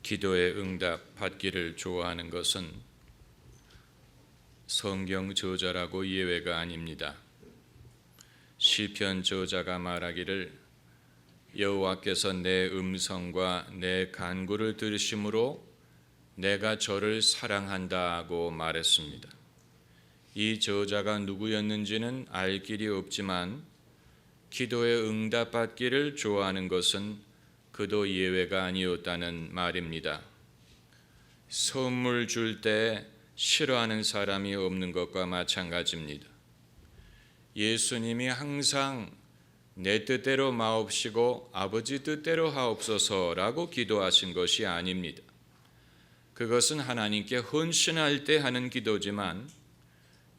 기도의 응답 받기를 좋아하는 것은 성경 저자라고 예외가 아닙니다. 시편 저자가 말하기를 여호와께서 내 음성과 내 간구를 들으심으로 내가 저를 사랑한다고 말했습니다. 이 저자가 누구였는지는 알 길이 없지만 기도의 응답 받기를 좋아하는 것은 그도 예외가 아니었다는 말입니다. 선물 줄 때 싫어하는 사람이 없는 것과 마찬가지입니다. 예수님이 항상 내 뜻대로 마옵시고 아버지 뜻대로 하옵소서라고 기도하신 것이 아닙니다. 그것은 하나님께 헌신할 때 하는 기도지만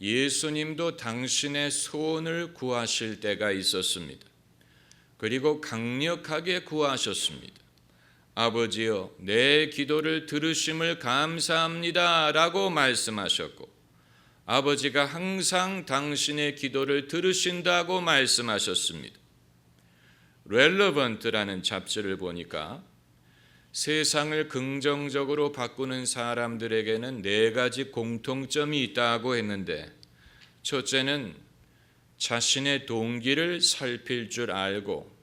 예수님도 당신의 소원을 구하실 때가 있었습니다. 그리고 강력하게 구하셨습니다. 아버지여, 내 기도를 들으심을 감사합니다 라고 말씀하셨고, 아버지가 항상 당신의 기도를 들으신다고 말씀하셨습니다. 렐러번트라는 잡지를 보니까 세상을 긍정적으로 바꾸는 사람들에게는 4가지 공통점이 있다고 했는데, 첫째는 자신의 동기를 살필 줄 알고,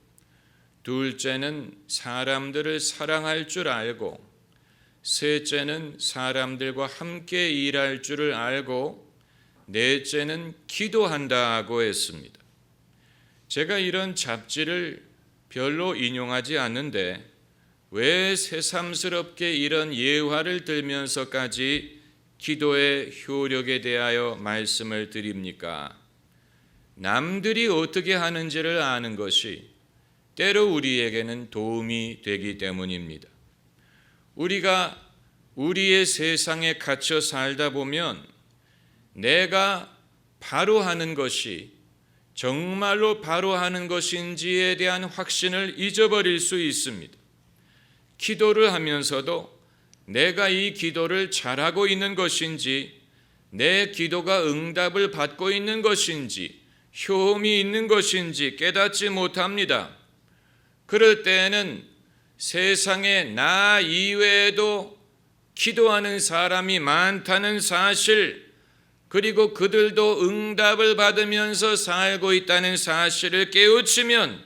둘째는 사람들을 사랑할 줄 알고, 셋째는 사람들과 함께 일할 줄을 알고, 넷째는 기도한다고 했습니다. 제가 이런 잡지를 별로 인용하지 않는데 왜 새삼스럽게 이런 예화를 들면서까지 기도의 효력에 대하여 말씀을 드립니까? 남들이 어떻게 하는지를 아는 것이 때로 우리에게는 도움이 되기 때문입니다. 우리가 우리의 세상에 갇혀 살다 보면 내가 바로 하는 것이 정말로 바로 하는 것인지에 대한 확신을 잊어버릴 수 있습니다. 기도를 하면서도 내가 이 기도를 잘하고 있는 것인지, 내 기도가 응답을 받고 있는 것인지, 효험이 있는 것인지 깨닫지 못합니다. 그럴 때에는 세상에 나 이외에도 기도하는 사람이 많다는 사실, 그리고 그들도 응답을 받으면서 살고 있다는 사실을 깨우치면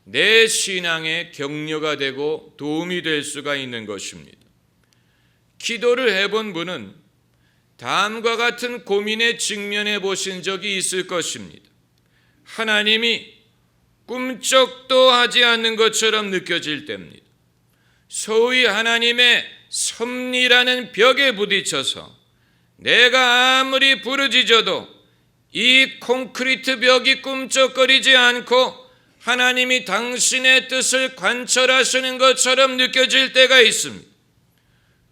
내 신앙의 격려가 되고 도움이 될 수가 있는 것입니다. 기도를 해본 분은 다음과 같은 고민에 직면해 보신 적이 있을 것입니다. 하나님이 꿈쩍도 하지 않는 것처럼 느껴질 때입니다. 소위 하나님의 섭리라는 벽에 부딪혀서 내가 아무리 부르짖어도 이 콘크리트 벽이 꿈쩍거리지 않고 하나님이 당신의 뜻을 관철하시는 것처럼 느껴질 때가 있습니다.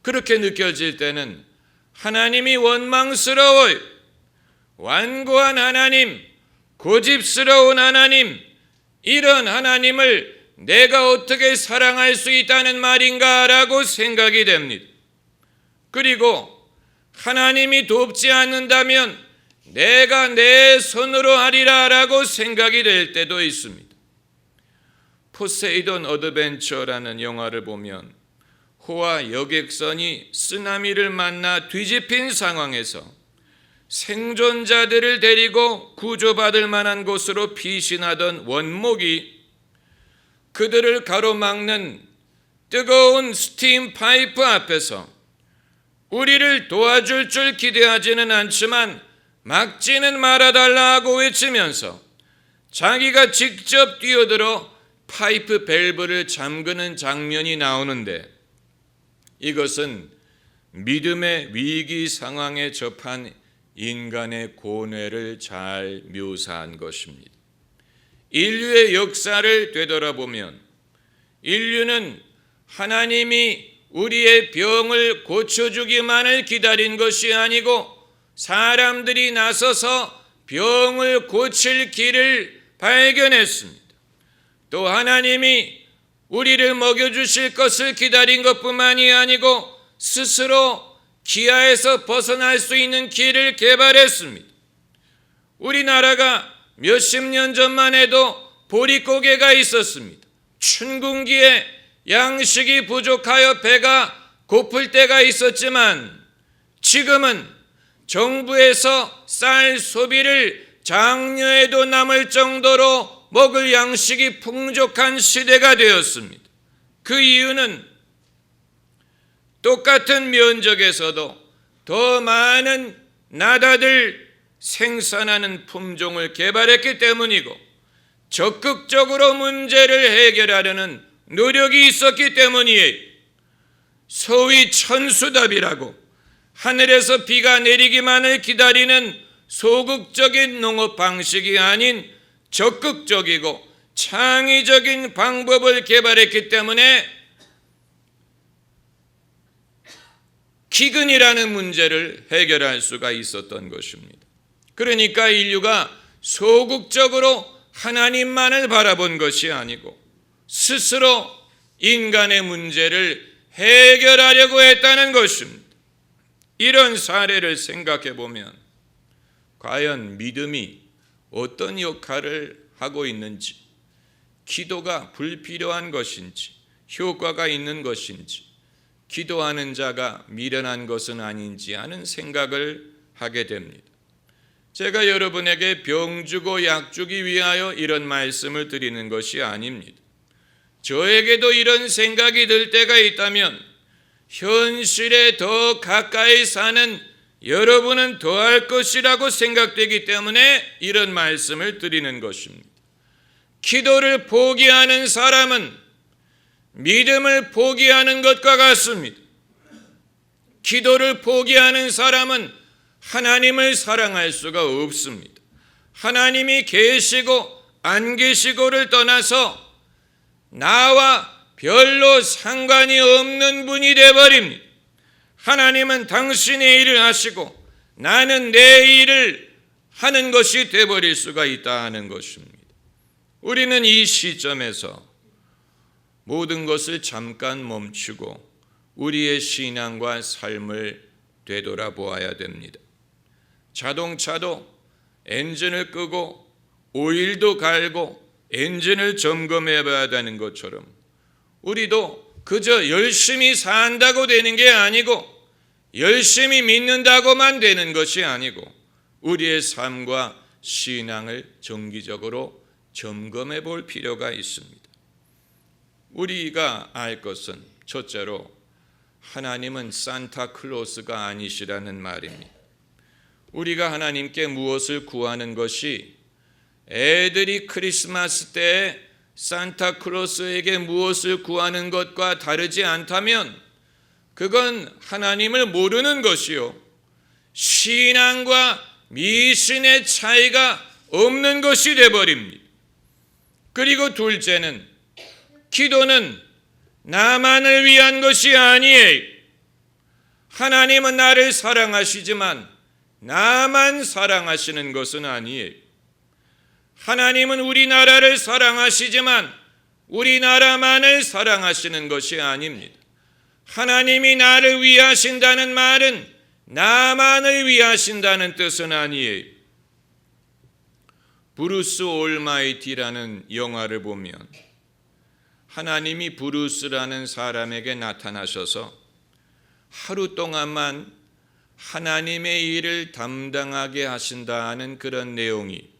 그렇게 느껴질 때는 하나님이 원망스러워요. 완고한 하나님, 고집스러운 하나님, 이런 하나님을 내가 어떻게 사랑할 수 있다는 말인가 라고 생각이 됩니다. 그리고 하나님이 돕지 않는다면 내가 내 손으로 하리라 라고 생각이 될 때도 있습니다. 포세이돈 어드벤처라는 영화를 보면 호와 여객선이 쓰나미를 만나 뒤집힌 상황에서 생존자들을 데리고 구조받을 만한 곳으로 피신하던 원목이 그들을 가로막는 뜨거운 스팀 파이프 앞에서 우리를 도와줄 줄 기대하지는 않지만 막지는 말아달라고 외치면서 자기가 직접 뛰어들어 파이프 밸브를 잠그는 장면이 나오는데, 이것은 믿음의 위기 상황에 접한 인간의 고뇌를 잘 묘사한 것입니다. 인류의 역사를 되돌아보면 인류는 하나님이 우리의 병을 고쳐주기만을 기다린 것이 아니고 사람들이 나서서 병을 고칠 길을 발견했습니다. 또 하나님이 우리를 먹여주실 것을 기다린 것뿐만이 아니고 스스로 기아에서 벗어날 수 있는 길을 개발했습니다. 우리나라가 몇십 년 전만 해도 보릿고개가 있었습니다. 춘궁기에 양식이 부족하여 배가 고플 때가 있었지만 지금은 정부에서 쌀 소비를 장려해도 남을 정도로 먹을 양식이 풍족한 시대가 되었습니다. 그 이유는 똑같은 면적에서도 더 많은 나다들 생산하는 품종을 개발했기 때문이고 적극적으로 문제를 해결하려는 노력이 있었기 때문이에요. 소위 천수답이라고 하늘에서 비가 내리기만을 기다리는 소극적인 농업 방식이 아닌 적극적이고 창의적인 방법을 개발했기 때문에 기근이라는 문제를 해결할 수가 있었던 것입니다. 그러니까 인류가 소극적으로 하나님만을 바라본 것이 아니고 스스로 인간의 문제를 해결하려고 했다는 것입니다. 이런 사례를 생각해 보면 과연 믿음이 어떤 역할을 하고 있는지, 기도가 불필요한 것인지, 효과가 있는 것인지, 기도하는 자가 미련한 것은 아닌지 하는 생각을 하게 됩니다. 제가 여러분에게 병 주고 약 주기 위하여 이런 말씀을 드리는 것이 아닙니다. 저에게도 이런 생각이 들 때가 있다면 현실에 더 가까이 사는 여러분은 더할 것이라고 생각되기 때문에 이런 말씀을 드리는 것입니다. 기도를 포기하는 사람은 믿음을 포기하는 것과 같습니다. 기도를 포기하는 사람은 하나님을 사랑할 수가 없습니다. 하나님이 계시고 안 계시고를 떠나서 나와 별로 상관이 없는 분이 되어버립니다. 하나님은 당신의 일을 하시고 나는 내 일을 하는 것이 되어버릴 수가 있다는 것입니다. 우리는 이 시점에서 모든 것을 잠깐 멈추고 우리의 신앙과 삶을 되돌아보아야 됩니다. 자동차도 엔진을 끄고 오일도 갈고 엔진을 점검해 봐야 되는 것처럼 우리도 그저 열심히 산다고 되는 게 아니고 열심히 믿는다고만 되는 것이 아니고 우리의 삶과 신앙을 정기적으로 점검해 볼 필요가 있습니다. 우리가 알 것은 첫째로 하나님은 산타클로스가 아니시라는 말입니다. 우리가 하나님께 무엇을 구하는 것이 애들이 크리스마스 때 산타클로스에게 무엇을 구하는 것과 다르지 않다면 그건 하나님을 모르는 것이요 신앙과 미신의 차이가 없는 것이 되어버립니다. 그리고 둘째는 기도는 나만을 위한 것이 아니에요. 하나님은 나를 사랑하시지만 나만 사랑하시는 것은 아니에요. 하나님은 우리나라를 사랑하시지만 우리나라만을 사랑하시는 것이 아닙니다. 하나님이 나를 위하신다는 말은 나만을 위하신다는 뜻은 아니에요. 브루스 올마이티라는 영화를 보면 하나님이 브루스라는 사람에게 나타나셔서 하루 동안만 하나님의 일을 담당하게 하신다는 그런 내용이,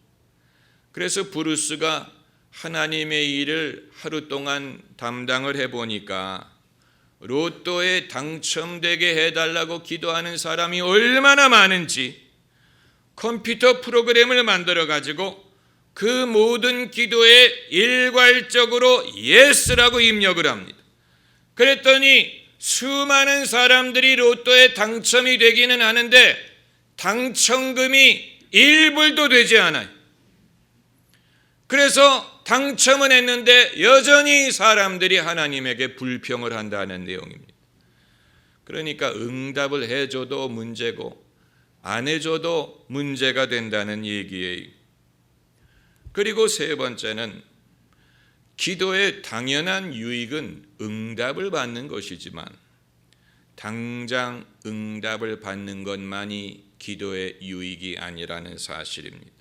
그래서 브루스가 하나님의 일을 하루 동안 담당을 해보니까 로또에 당첨되게 해달라고 기도하는 사람이 얼마나 많은지 컴퓨터 프로그램을 만들어 가지고 그 모든 기도에 일괄적으로 예스라고 입력을 합니다. 그랬더니 수많은 사람들이 로또에 당첨이 되기는 하는데 당첨금이 1불도 되지 않아요. 그래서 당첨은 했는데 여전히 사람들이 하나님에게 불평을 한다는 내용입니다. 그러니까 응답을 해줘도 문제고 안 해줘도 문제가 된다는 얘기예요. 그리고 세 번째는 기도의 당연한 유익은 응답을 받는 것이지만 당장 응답을 받는 것만이 기도의 유익이 아니라는 사실입니다.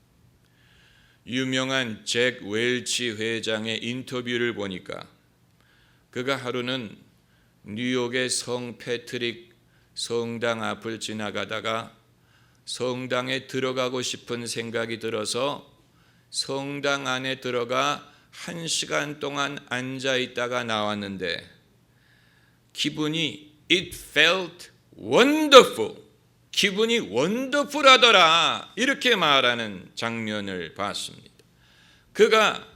유명한 잭 웰치 회장의 인터뷰를 보니까 그가 하루는 뉴욕의 성 패트릭 성당 앞을 지나가다가 성당에 들어가고 싶은 생각이 들어서 성당 안에 들어가 1시간 동안 앉아 있다가 나왔는데 기분이 It felt wonderful. 기분이 원더풀하더라. 이렇게 말하는 장면을 봤습니다. 그가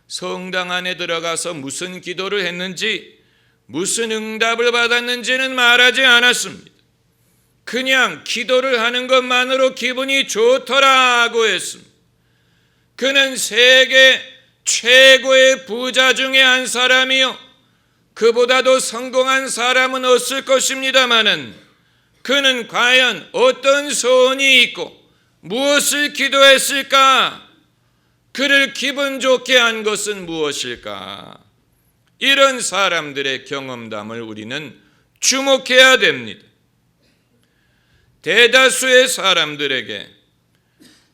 성당 안에 들어가서 무슨 기도를 했는지 무슨 응답을 받았는지는 말하지 않았습니다. 그냥 기도를 하는 것만으로 기분이 좋더라고 했습니다. 그는 세계 최고의 부자 중에 한 사람이요, 그보다도 성공한 사람은 없을 것입니다마는 그는 과연 어떤 소원이 있고 무엇을 기도했을까? 그를 기분 좋게 한 것은 무엇일까? 이런 사람들의 경험담을 우리는 주목해야 됩니다. 대다수의 사람들에게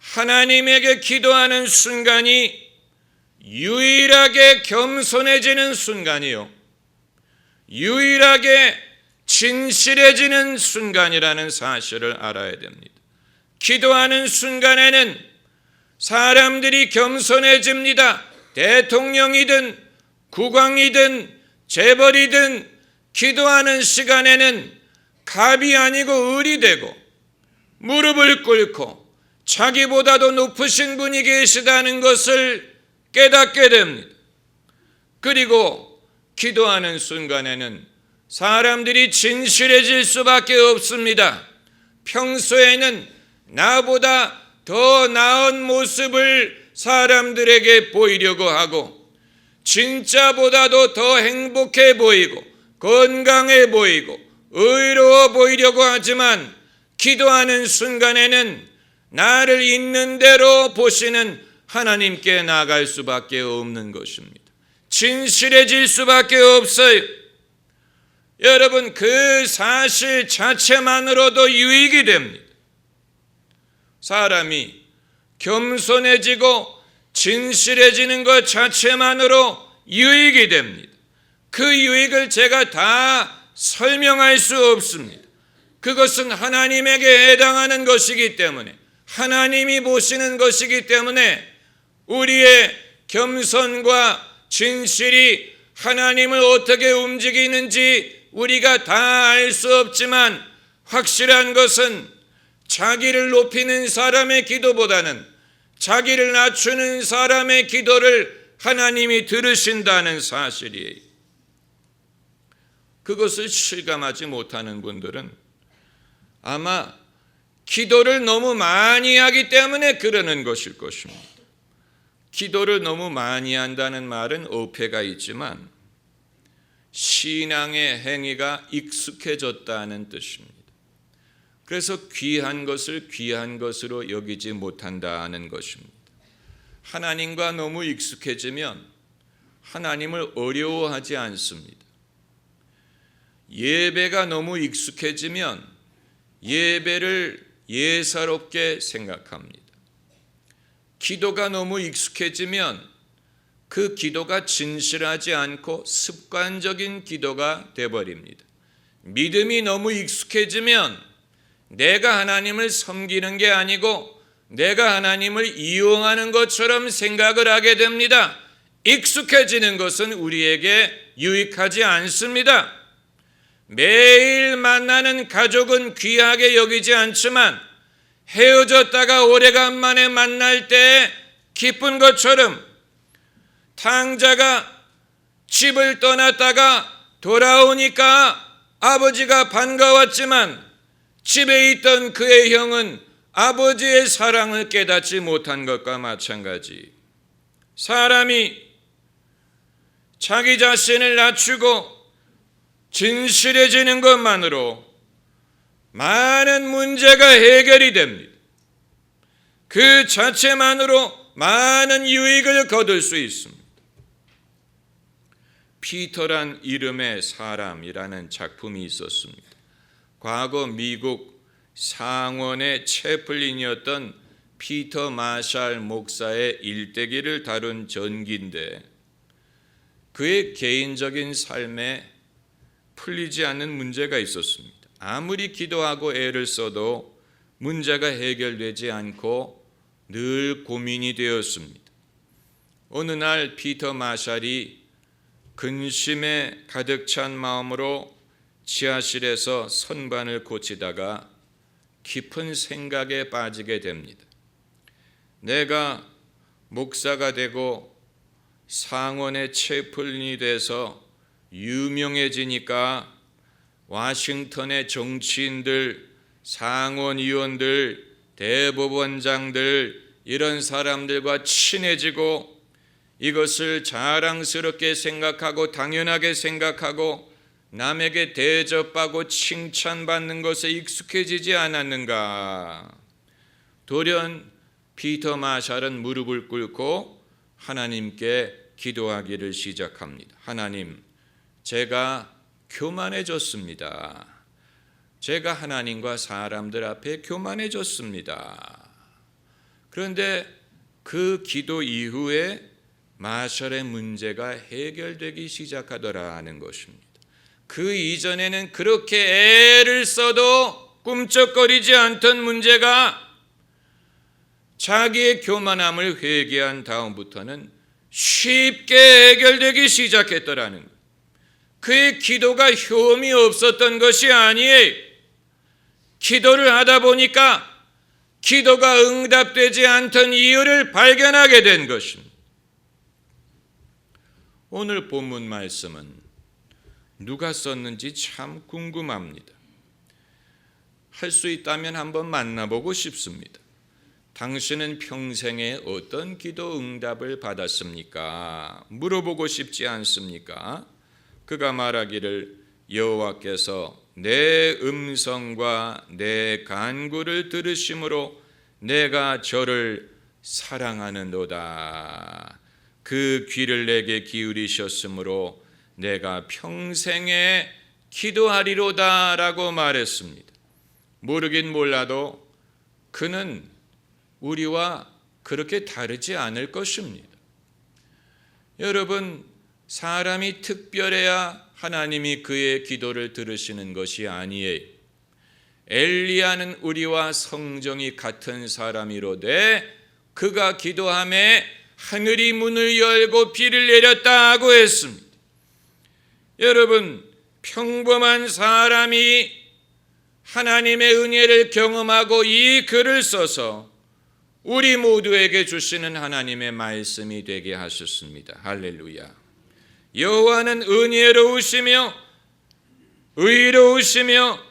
하나님에게 기도하는 순간이 유일하게 겸손해지는 순간이요, 유일하게 진실해지는 순간이라는 사실을 알아야 됩니다. 기도하는 순간에는 사람들이 겸손해집니다. 대통령이든 국왕이든 재벌이든 기도하는 시간에는 갑이 아니고 을이 되고 무릎을 꿇고 자기보다도 높으신 분이 계시다는 것을 깨닫게 됩니다. 그리고 기도하는 순간에는 사람들이 진실해질 수밖에 없습니다. 평소에는 나보다 더 나은 모습을 사람들에게 보이려고 하고 진짜보다도 더 행복해 보이고 건강해 보이고 의로워 보이려고 하지만 기도하는 순간에는 나를 있는 대로 보시는 하나님께 나아갈 수밖에 없는 것입니다. 진실해질 수밖에 없어요. 여러분, 그 사실 자체만으로도 유익이 됩니다. 사람이 겸손해지고 진실해지는 것 자체만으로 유익이 됩니다. 그 유익을 제가 다 설명할 수 없습니다. 그것은 하나님에게 해당하는 것이기 때문에, 하나님이 보시는 것이기 때문에 우리의 겸손과 진실이 하나님을 어떻게 움직이는지 우리가 다 알 수 없지만 확실한 것은 자기를 높이는 사람의 기도보다는 자기를 낮추는 사람의 기도를 하나님이 들으신다는 사실이에요. 그것을 실감하지 못하는 분들은 아마 기도를 너무 많이 하기 때문에 그러는 것일 것입니다. 기도를 너무 많이 한다는 말은 어폐가 있지만 신앙의 행위가 익숙해졌다는 뜻입니다. 그래서 귀한 것을 귀한 것으로 여기지 못한다는 것입니다. 하나님과 너무 익숙해지면 하나님을 어려워하지 않습니다. 예배가 너무 익숙해지면 예배를 예사롭게 생각합니다. 기도가 너무 익숙해지면 그 기도가 진실하지 않고 습관적인 기도가 되어버립니다. 믿음이 너무 익숙해지면 내가 하나님을 섬기는 게 아니고 내가 하나님을 이용하는 것처럼 생각을 하게 됩니다. 익숙해지는 것은 우리에게 유익하지 않습니다. 매일 만나는 가족은 귀하게 여기지 않지만 헤어졌다가 오래간만에 만날 때 기쁜 것처럼 탕자가 집을 떠났다가 돌아오니까 아버지가 반가웠지만 집에 있던 그의 형은 아버지의 사랑을 깨닫지 못한 것과 마찬가지. 사람이 자기 자신을 낮추고 진실해지는 것만으로 많은 문제가 해결이 됩니다. 그 자체만으로 많은 유익을 거둘 수 있습니다. 피터란 이름의 사람이라는 작품이 있었습니다. 과거 미국 상원의 채플린이었던 피터 마샬 목사의 일대기를 다룬 전기인데 그의 개인적인 삶에 풀리지 않는 문제가 있었습니다. 아무리 기도하고 애를 써도 문제가 해결되지 않고 늘 고민이 되었습니다. 어느 날 피터 마샬이 근심에 가득 찬 마음으로 지하실에서 선반을 고치다가 깊은 생각에 빠지게 됩니다. 내가 목사가 되고 상원의 채플린이 돼서 유명해지니까 와싱턴의 정치인들, 상원의원들, 대법원장들 이런 사람들과 친해지고 이것을 자랑스럽게 생각하고 당연하게 생각하고 남에게 대접하고 칭찬받는 것에 익숙해지지 않았는가. 돌연 피터 마샬은 무릎을 꿇고 하나님께 기도하기를 시작합니다. 하나님, 제가 교만해졌습니다. 제가 하나님과 사람들 앞에 교만해졌습니다. 그런데 그 기도 이후에 마샬의 문제가 해결되기 시작하더라는 것입니다. 그 이전에는 그렇게 애를 써도 꿈쩍거리지 않던 문제가 자기의 교만함을 회개한 다음부터는 쉽게 해결되기 시작했더라는 것. 그의 기도가 효험이 없었던 것이 아니에요. 기도를 하다 보니까 기도가 응답되지 않던 이유를 발견하게 된 것입니다. 오늘 본문 말씀은 누가 썼는지 참 궁금합니다. 할 수 있다면 한번 만나보고 싶습니다. 당신은 평생에 어떤 기도 응답을 받았습니까? 물어보고 싶지 않습니까? 그가 말하기를 여호와께서 내 음성과 내 간구를 들으심으로 내가 저를 사랑하는도다. 그 귀를 내게 기울이셨으므로 내가 평생에 기도하리로다 라고 말했습니다. 모르긴 몰라도 그는 우리와 그렇게 다르지 않을 것입니다. 여러분, 사람이 특별해야 하나님이 그의 기도를 들으시는 것이 아니에요. 엘리야는 우리와 성정이 같은 사람이로되 그가 기도함에 하늘이 문을 열고 비를 내렸다고 했습니다. 여러분, 평범한 사람이 하나님의 은혜를 경험하고 이 글을 써서 우리 모두에게 주시는 하나님의 말씀이 되게 하셨습니다. 할렐루야. 여호와는 은혜로우시며 의로우시며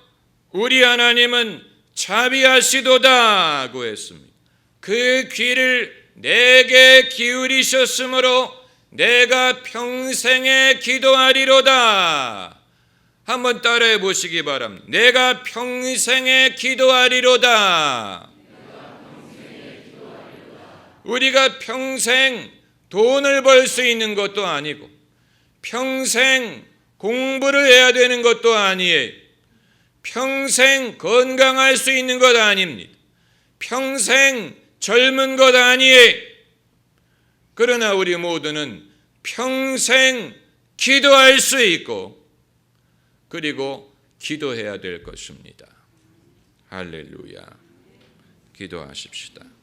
우리 하나님은 자비하시도다고 했습니다. 그 귀를 내게 기울이셨으므로 내가 평생에 기도하리로다. 한번 따라해 보시기 바랍니다. 내가 평생에 기도하리로다. 우리가 평생 돈을 벌 수 있는 것도 아니고 평생 공부를 해야 되는 것도 아니에요. 평생 건강할 수 있는 것 아닙니다. 평생 젊은 것 아니에요. 그러나 우리 모두는 평생 기도할 수 있고 그리고 기도해야 될 것입니다. 할렐루야. 기도하십시다.